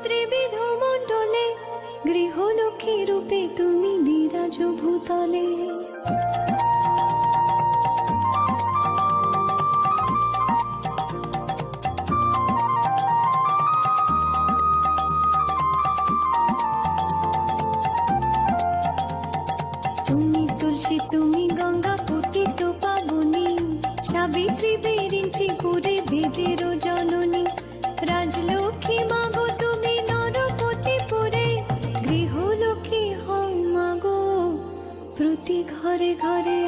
ত্রিবিধ মণ্ডলে, গৃহলক্ষ্মী রূপে তুমি বিরাজ ভূতলে। তুমি তুলসী, তুমি গঙ্গা, পতিত পাবনী, সাবিত্রী বিরিঞ্চি পুরে বেদের জননী। রাজলক্ষ্মী মাগো তুমি নরপতি পুরে, গৃহলক্ষ্মী হও মাগো প্রতি ঘরে ঘরে।